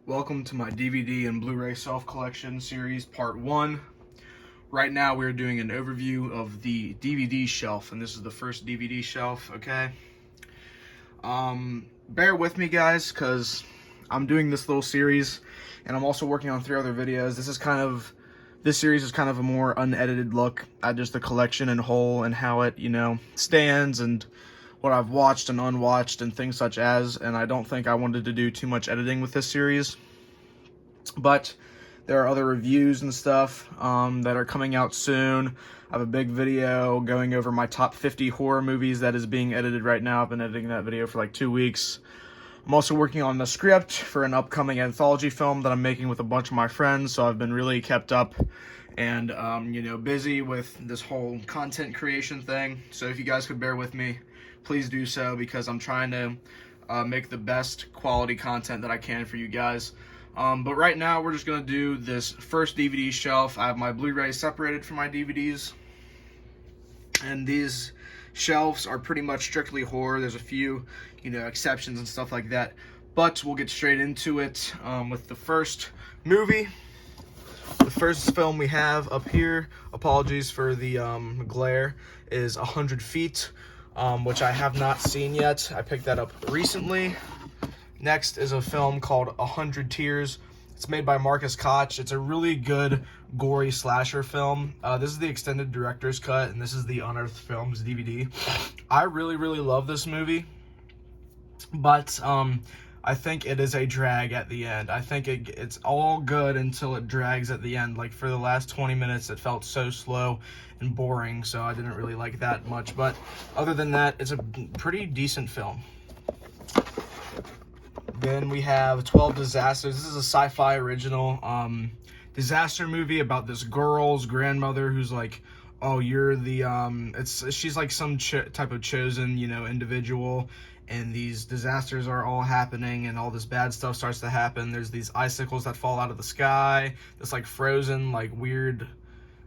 Welcome to my DVD and Blu-ray self-collection series, part 1. Right now we're doing an overview of the DVD shelf, and this is the first DVD shelf, okay? Bear with me, guys, because I'm doing this little series, and I'm also working on 3 other videos. This series is kind of a more unedited look at just the collection in whole and how it, stands and what I've watched and unwatched and things such as, and I don't think I wanted to do too much editing with this series. But there are other reviews and stuff that are coming out soon. I have a big video going over my top 50 horror movies that is being edited right now. I've been editing that video for like 2 weeks. I'm also working on the script for an upcoming anthology film that I'm making with a bunch of my friends, so I've been really kept up and busy with this whole content creation thing. So if you guys could bear with me, please do so, because I'm trying to make the best quality content that I can for you guys. But right now we're just going to do this first DVD shelf. I have my Blu-ray separated from my DVDs, and these shelves are pretty much strictly horror. There's a few exceptions and stuff like that, but we'll get straight into it with the first movie. The first film we have up here, apologies for the glare, is 100 Feet, which I have not seen yet. I picked that up recently. Next is a film called 100 Tears. It's made by Marcus Koch. It's a really good, gory slasher film. This is the extended director's cut, and this is the Unearthed Films DVD. I really, really love this movie, but I think it is a drag at the end. I think it's all good until it drags at the end. Like, for the last 20 minutes, it felt so slow and boring, so I didn't really like that much. But other than that, it's a pretty decent film. Then we have 12 Disasters. This is a sci-fi original disaster movie about this girl's grandmother who's like, oh, you're the she's like some type of chosen individual, and these disasters are all happening and all this bad stuff starts to happen. There's these icicles that fall out of the sky, this like frozen, like weird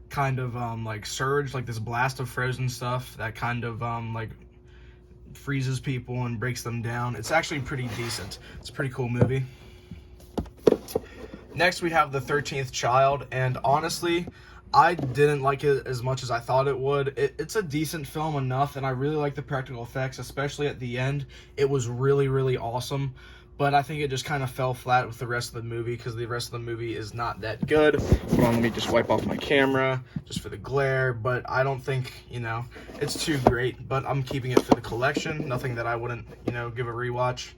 kind of like surge, like this blast of frozen stuff that kind of like freezes people and breaks them down. It's actually pretty decent. It's a pretty cool movie. Next we have The 13th Child, and honestly, I didn't like it as much as I thought it would. It's a decent film enough, and I really like the practical effects, especially at the end. It was really, really awesome, but I think it just kind of fell flat with the rest of the movie, because the rest of the movie is not that good. Hold on, let me just wipe off my camera just for the glare, but I don't think, it's too great, but I'm keeping it for the collection. Nothing that I wouldn't, give a rewatch.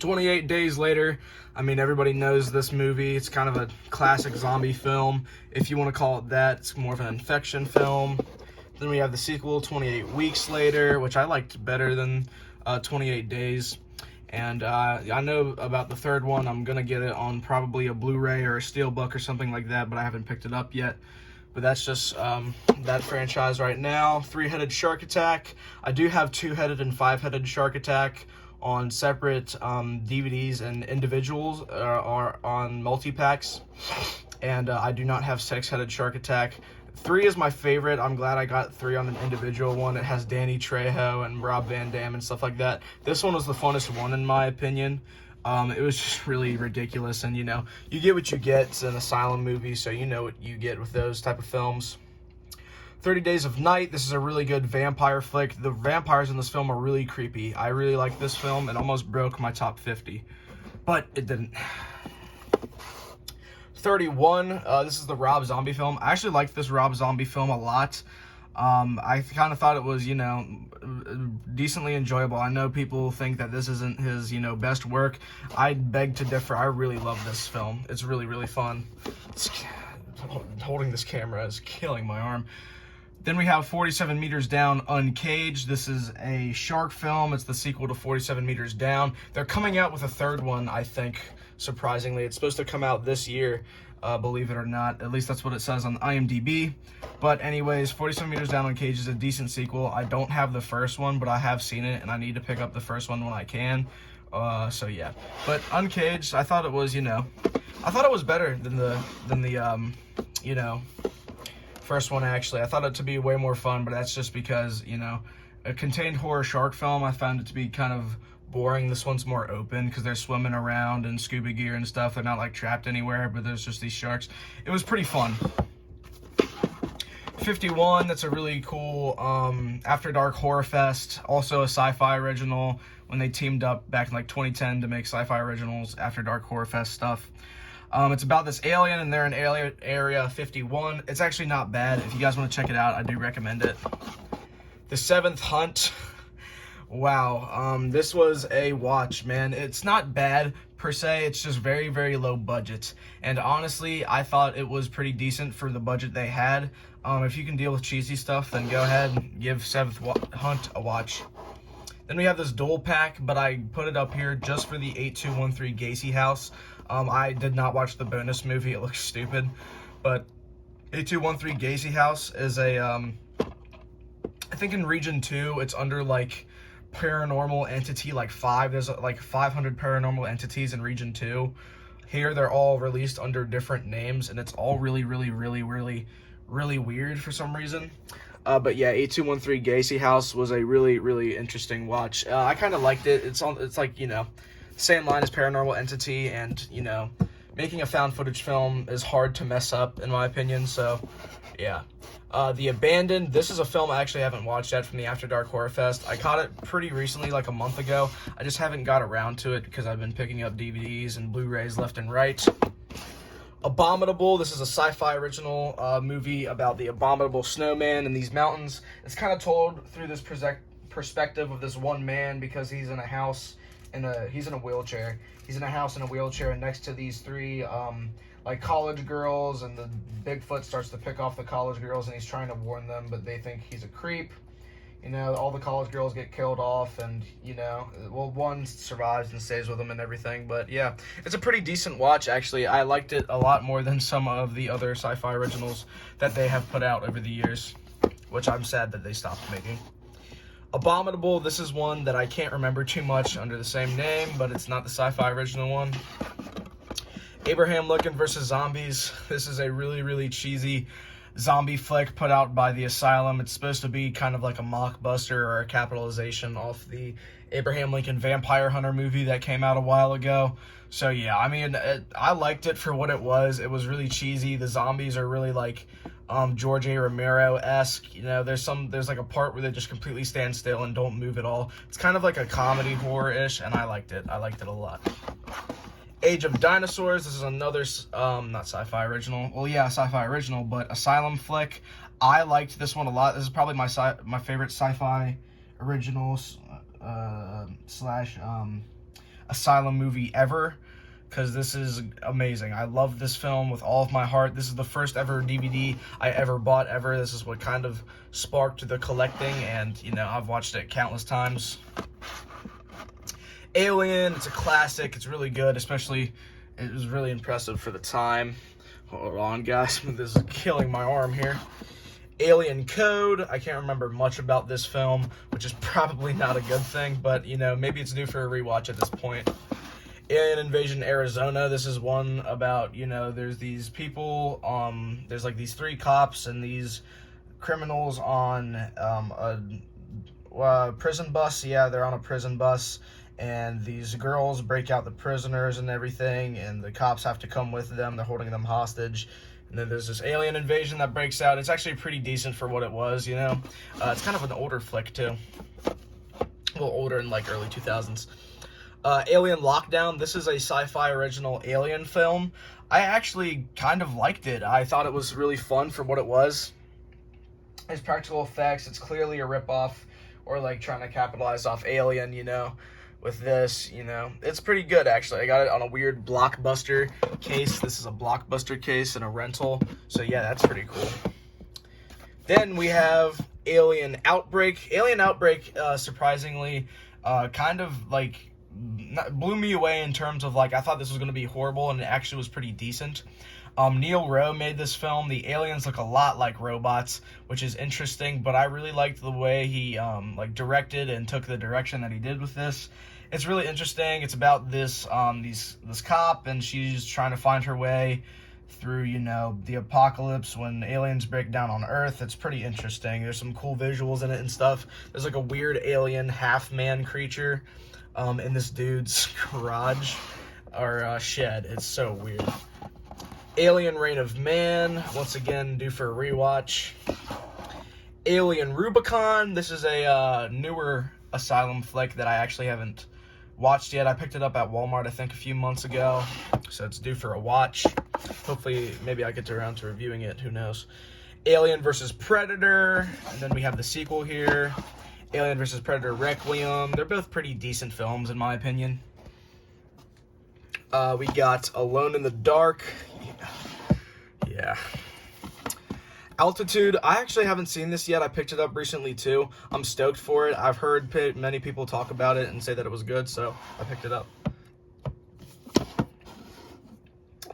28 Days Later. I mean, everybody knows this movie. It's kind of a classic zombie film, if you want to call it that. It's more of an infection film. Then we have the sequel, 28 Weeks Later, which I liked better than 28 Days. And I know about the third one. I'm going to get it on probably a Blu-ray or a Steelbook or something like that, but I haven't picked it up yet. But that's just that franchise right now. Three-Headed Shark Attack. I do have Two-Headed and Five-Headed Shark Attack on separate DVDs, and individuals are on multi-packs. And I do not have Six-Headed Shark Attack. 3 is my favorite. I'm glad I got 3 on an individual one. It has Danny Trejo and Rob Van Dam and stuff like that. This one was the funnest one, in my opinion. It was just really ridiculous, and you get what you get. It's an asylum movie, so you know what you get with those type of films. 30 Days of Night. This is a really good vampire flick. The vampires in this film are really creepy. I really like this film. It almost broke my top 50, but it didn't. 31. This is the Rob Zombie film. I actually liked this Rob Zombie film a lot. I kind of thought it was, decently enjoyable. I know people think that this isn't his, best work. I beg to differ. I really love this film. It's really, really fun. Holding this camera is killing my arm. Then we have 47 Meters Down, Uncaged. This is a shark film. It's the sequel to 47 Meters Down. They're coming out with a third one, I think, surprisingly. It's supposed to come out this year, believe it or not. At least that's what it says on IMDb. But anyways, 47 Meters Down, Uncaged is a decent sequel. I don't have the first one, but I have seen it, and I need to pick up the first one when I can. So yeah. But Uncaged, I thought it was, I thought it was better than the first one, actually. I thought it to be way more fun, but that's just because, a contained horror shark film, I found it to be kind of boring. This one's more open because they're swimming around in scuba gear and stuff. They're not like trapped anywhere, but there's just these sharks. It was pretty fun. 51, that's a really cool After Dark Horror Fest, also a sci-fi original when they teamed up back in like 2010 to make sci-fi originals, After Dark Horror Fest stuff. It's about this alien, and they're in Area 51. It's actually not bad. If you guys want to check it out, I do recommend it. The Seventh Hunt. Wow, this was a watch, man. It's not bad per se, it's just very, very low budget. And honestly, I thought it was pretty decent for the budget they had. If you can deal with cheesy stuff, then go ahead and give Seventh Hunt a watch. Then we have this dual pack, but I put it up here just for the 8213 Gacy House. I did not watch the bonus movie, it looks stupid. But 8213 Gacy House is a, I think in Region 2, it's under like Paranormal Entity like 5. There's like 500 paranormal entities in Region 2. Here they're all released under different names, and it's all really weird for some reason. But yeah, 8213 Gacy House was a really interesting watch. I kind of liked it. It's like, you know, same line as Paranormal Entity, and you know, making a found footage film is hard to mess up in my opinion, so yeah. The Abandoned, this is a film I actually haven't watched yet from the After Dark Horror Fest. I caught it pretty recently, like a month ago. I just haven't got around to it because I've been picking up DVDs and Blu-rays left and right. Abominable, this is a sci-fi original movie about the abominable snowman in these mountains. It's kind of told through this perspective of this one man because he's in a house, he's in a wheelchair. He's in a house in a wheelchair, and next to these three like college girls, and the Bigfoot starts to pick off the college girls, and he's trying to warn them, but they think he's a creep. You know, all the college girls get killed off, and, you know, well, one survives and stays with them and everything, but yeah, it's a pretty decent watch, actually. I liked it a lot more than some of the other sci-fi originals that they have put out over the years, which I'm sad that they stopped making. Abominable, this is one that I can't remember too much under the same name, but it's not the sci-fi original one. Abraham Lincoln vs. Zombies. This is a really cheesy zombie flick put out by the Asylum. It's supposed to be kind of like a mockbuster or a capitalization off the Abraham Lincoln Vampire Hunter movie that came out a while ago. So yeah, I mean, I liked it for what it was. It was really cheesy. The zombies are really like George A. Romero-esque. You know, there's like a part where they just completely stand still and don't move at all. It's kind of like a comedy horror-ish, and I liked it. I liked it a lot. Age of Dinosaurs, this is another, not sci-fi original, well yeah, sci-fi original, but Asylum flick. I liked this one a lot. This is probably my favorite sci-fi original slash Asylum movie ever, because this is amazing. I love this film with all of my heart. This is the first ever DVD I ever bought ever. This is what kind of sparked the collecting, and you know, I've watched it countless times. Alien, it's a classic. It's really good, especially it was really impressive for the time. Hold on, guys. This is killing my arm here. Alien Code. I can't remember much about this film, which is probably not a good thing, but, you know, maybe it's due for a rewatch at this point. Alien Invasion Arizona. This is one about, you know, there's these people, there's like these 3 cops and these criminals on a prison bus. Yeah, they're on a prison bus. And these girls break out the prisoners and everything, and the cops have to come with them. They're holding them hostage. And then there's this alien invasion that breaks out. It's actually pretty decent for what it was, you know. It's kind of an older flick, too. A little older in, like, early 2000s. Alien Lockdown. This is a sci-fi original alien film. I actually kind of liked it. I thought it was really fun for what it was. It's practical effects. It's clearly a ripoff, or, like, trying to capitalize off Alien, you know. With this, you know, it's pretty good, actually. I got it on a weird Blockbuster case. This is a Blockbuster case and a rental. So, yeah, that's pretty cool. Then we have Alien Outbreak. Alien Outbreak, surprisingly, kind of, like, blew me away in terms of, like, I thought this was going to be horrible, and it actually was pretty decent. Neil Rowe made this film. The aliens look a lot like robots, which is interesting, but I really liked the way he, like, directed and took the direction that he did with this. It's really interesting. It's about this cop, and she's trying to find her way through, you know, the apocalypse when aliens break down on Earth. It's pretty interesting. There's some cool visuals in it and stuff. There's like a weird alien half-man creature in this dude's garage or shed. It's so weird. Alien Reign of Man, once again, due for a rewatch. Alien Rubicon, this is a newer Asylum flick that I actually haven't watched yet. I picked it up at Walmart, I think, a few months ago, so it's due for a watch. Hopefully, maybe I get around to reviewing it, who knows. Alien vs. Predator, and then we have the sequel here, Alien vs. Predator Requiem. They're both pretty decent films, in my opinion. We got Alone in the Dark. Yeah. Altitude, I actually haven't seen this yet. I picked it up recently too. I'm stoked for it. I've heard many people talk about it and say that it was good, so I picked it up.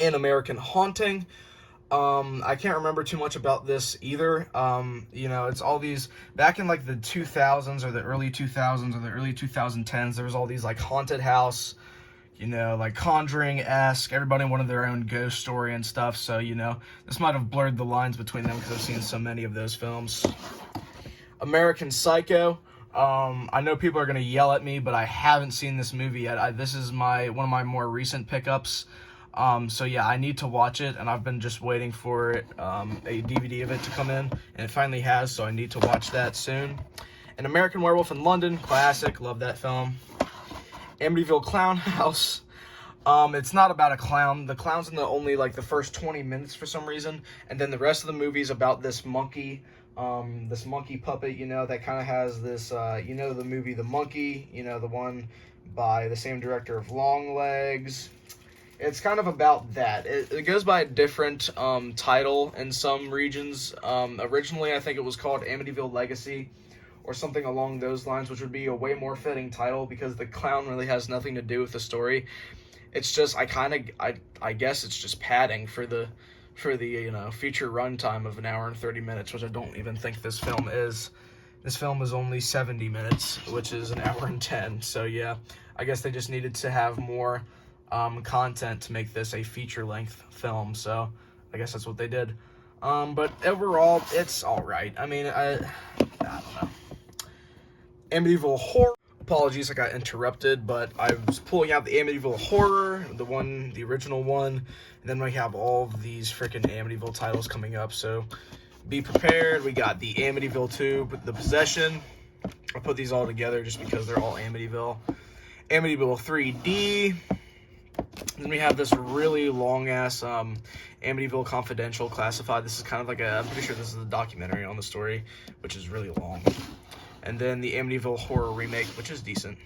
An American Haunting. I can't remember too much about this either. You know, it's all these, back in like the 2000s or the early 2000s or the early 2010s, there was all these like haunted house, you know, like Conjuring-esque, everybody wanted their own ghost story and stuff, so, you know, this might have blurred the lines between them because I've seen so many of those films. American Psycho. I know people are going to yell at me, but I haven't seen this movie yet. This is one of my more recent pickups. So yeah, I need to watch it, and I've been just waiting for it, a DVD of it to come in, and it finally has, so I need to watch that soon. An American Werewolf in London, classic, love that film. Amityville Clown House. It's not about a clown. The clown's in the first 20 minutes for some reason, and then the rest of the movie's about this monkey puppet, you know, that kind of has this, you know, the movie The Monkey, you know, the one by the same director of Longlegs. It's kind of about that. It goes by a different title in some regions. Originally, I think it was called Amityville Legacy, or something along those lines, which would be a way more fitting title because the clown really has nothing to do with the story. It's just, I guess it's just padding for the you know, feature runtime of 1 hour and 30 minutes, which I don't even think this film is. This film is only 70 minutes, which is 1 hour and 10. So yeah, I guess they just needed to have more content to make this a feature-length film. So I guess that's what they did. But overall, it's all right. I mean, I don't know. Amityville Horror. Apologies, I got interrupted, but I was pulling out the Amityville Horror, the original one, and then we have all of these freaking Amityville titles coming up, so be prepared. We got the Amityville 2, The Possession. I put these all together just because they're all Amityville. Amityville 3D. Then we have this really long-ass Amityville Confidential Classified. This is kind of like I'm pretty sure this is a documentary on the story, which is really long. And then the Amityville Horror Remake, which is decent.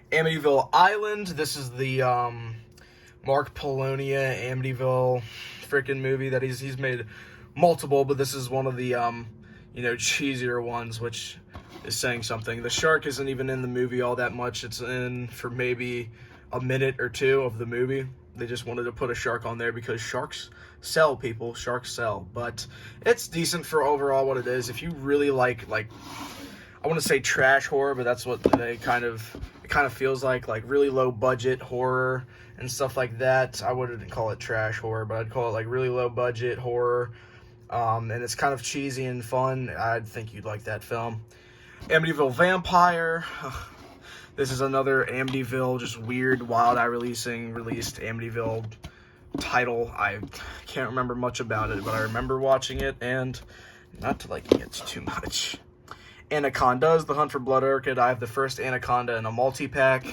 Amityville Island. This is the Mark Polonia Amityville freaking movie that he's made multiple, but this is one of the you know, cheesier ones, which is saying something. The shark isn't even in the movie all that much. It's in for maybe a minute or two of the movie. They just wanted to put a shark on there because sharks sell, people. Sharks sell. But it's decent for overall what it is. If you really like I want to say trash horror, but that's what it kind of feels like really low budget horror and stuff like that. I wouldn't call it trash horror, but I'd call it like really low budget horror. And it's kind of cheesy and fun. I think you'd like that film. Amityville Vampire. This is another Amityville, just weird, Wild Eye released Amityville title. I can't remember much about it, but I remember watching it and not liking it too much. Anacondas, The Hunt for Blood Orchid. I have the first Anaconda in a multi-pack.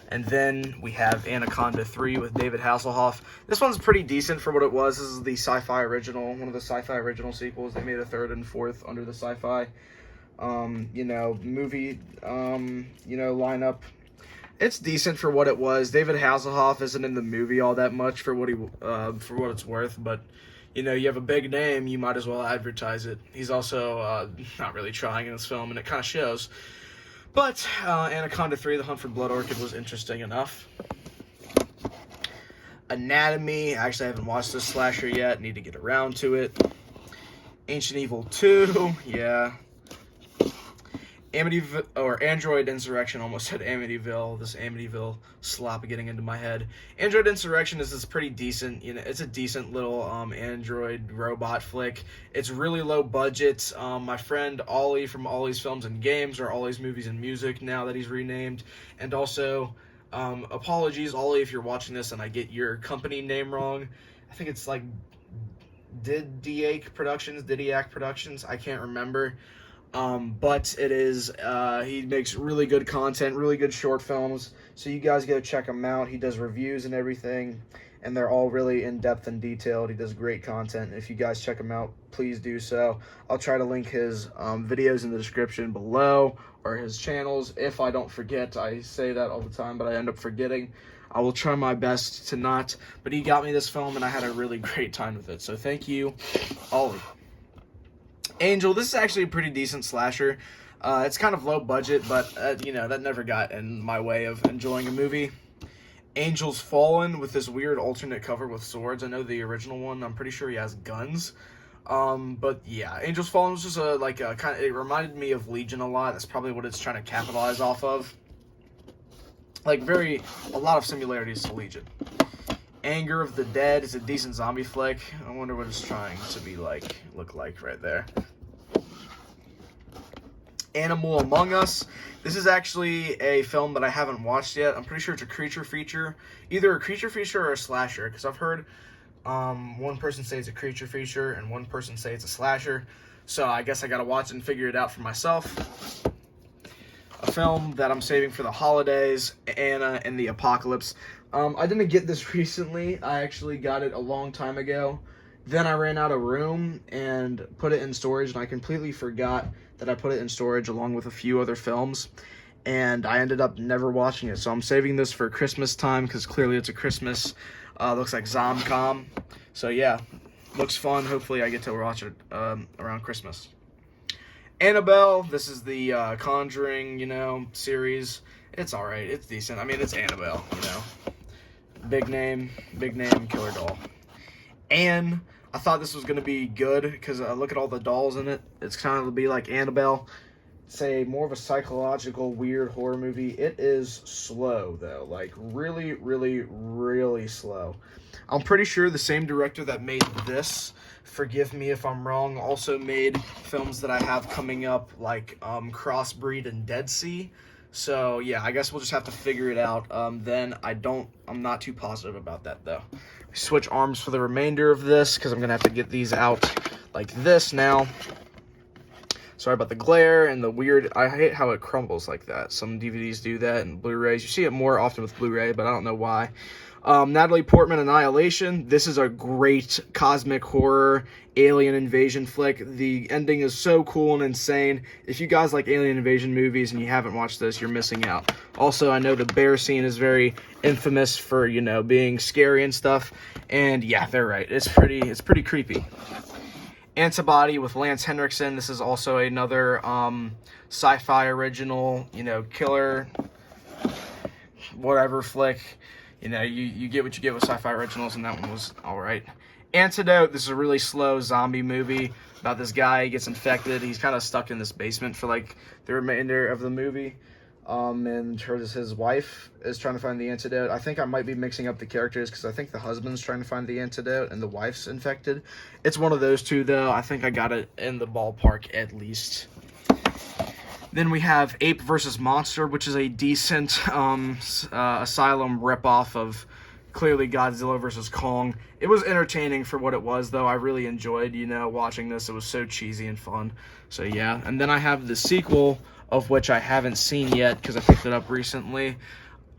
And then we have Anaconda 3 with David Hasselhoff. This one's pretty decent for what it was. This is the Sci-Fi original, one of the Sci-Fi original sequels. They made a third and fourth under the Sci-Fi you know, movie, you know, lineup. It's decent for what it was. David Hasselhoff isn't in the movie all that much for what it's worth, but, you know, you have a big name, you might as well advertise it. He's also, not really trying in this film, and it kind of shows. But, Anaconda 3, The Hunt for Blood Orchid was interesting enough. Anatomy, actually I haven't watched this slasher yet, need to get around to it. Ancient Evil 2, yeah. Amityville, or Android Insurrection, almost said Amityville, this Amityville slop getting into my head. Android Insurrection is this pretty decent, it's a decent little Android robot flick. It's really low budget. My friend Ollie from Ollie's Films and Games, or Ollie's Movies and Music now that he's renamed, and also, apologies Ollie if you're watching this and I get your company name wrong. I think it's like Didiac Productions, I can't remember. But it is, he makes really good content, really good short films, so you guys go check him out. He does reviews and everything, and they're all really in-depth and detailed. He does great content. If you guys check him out, please do so. I'll try to link his videos in the description below, or his channels, if I don't forget. I say that all the time, but I end up forgetting. I will try my best to not, but he got me this film, and I had a really great time with it, so thank you, Ollie. Angel, this is actually a pretty decent slasher. It's kind of low budget, but, that never got in my way of enjoying a movie. Angel's Fallen, with this weird alternate cover with swords. I know the original one, I'm pretty sure he has guns. But yeah, Angel's Fallen was just it reminded me of Legion a lot. That's probably what it's trying to capitalize off of. A lot of similarities to Legion. Anger of the Dead is a decent zombie flick. I wonder what it's trying to look like right there. Animal Among Us. This is actually a film that I haven't watched yet. I'm pretty sure it's a creature feature. Either a creature feature or a slasher, because I've heard one person say it's a creature feature and one person say it's a slasher. So I guess I gotta watch it and figure it out for myself. A film that I'm saving for the holidays, Anna and the Apocalypse. I didn't get this recently. I actually got it a long time ago. Then I ran out of room and put it in storage, and I completely forgot that I put it in storage along with a few other films, and I ended up never watching it. So I'm saving this for Christmas time, because clearly it's a Christmas, looks like Zomcom. So yeah, looks fun. Hopefully I get to watch it around Christmas. Annabelle, this is the Conjuring, series. It's alright, it's decent. I mean, it's Annabelle, Big name, killer doll. And I thought this was going to be good, because look at all the dolls in it. It's kind of be like Annabelle. It's more of a psychological, weird horror movie. It is slow, though. Really, really, really slow. I'm pretty sure the same director that made this, forgive me if I'm wrong, also made films that I have coming up, like Crossbreed and Dead Sea. So, yeah, I guess we'll just have to figure it out. I'm not too positive about that, though. Switch arms for the remainder of this, because I'm going to have to get these out like this now. Sorry about the glare and the weird, I hate how it crumbles like that. Some DVDs do that, and Blu-rays. You see it more often with Blu-ray, but I don't know why. Natalie Portman, Annihilation. This is a great cosmic horror alien invasion flick. The ending is so cool and insane. If you guys like alien invasion movies and you haven't watched this, you're missing out. Also, I know the bear scene is very infamous for, being scary and stuff. And yeah, they're right. It's pretty creepy. Antibody with Lance Henriksen. This is also another sci-fi original, killer, whatever flick. You get what you get with sci-fi originals, and that one was alright. Antidote, this is a really slow zombie movie about this guy. He gets infected. He's kind of stuck in this basement for, the remainder of the movie. And his wife is trying to find the antidote. I think I might be mixing up the characters, because I think the husband's trying to find the antidote and the wife's infected. It's one of those two, though. I think I got it in the ballpark, at least. Then we have Ape vs. Monster, which is a decent Asylum ripoff of clearly Godzilla vs. Kong. It was entertaining for what it was, though. I really enjoyed, watching this. It was so cheesy and fun. So, yeah. And then I have the sequel, of which I haven't seen yet because I picked it up recently.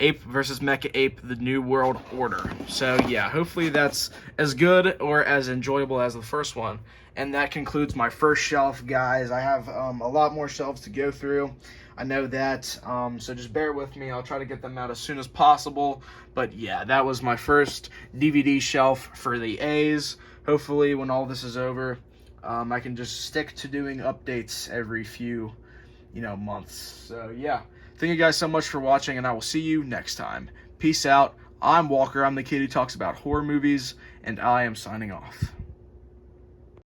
Ape vs. Mecha Ape, The New World Order. So, yeah, hopefully that's as good or as enjoyable as the first one. And that concludes my first shelf, guys. I have a lot more shelves to go through. I know that, so just bear with me. I'll try to get them out as soon as possible. But, yeah, that was my first DVD shelf for the A's. Hopefully, when all this is over, I can just stick to doing updates every few, months. So, yeah. Thank you guys so much for watching, and I will see you next time. Peace out. I'm Walker. I'm the kid who talks about horror movies, and I am signing off.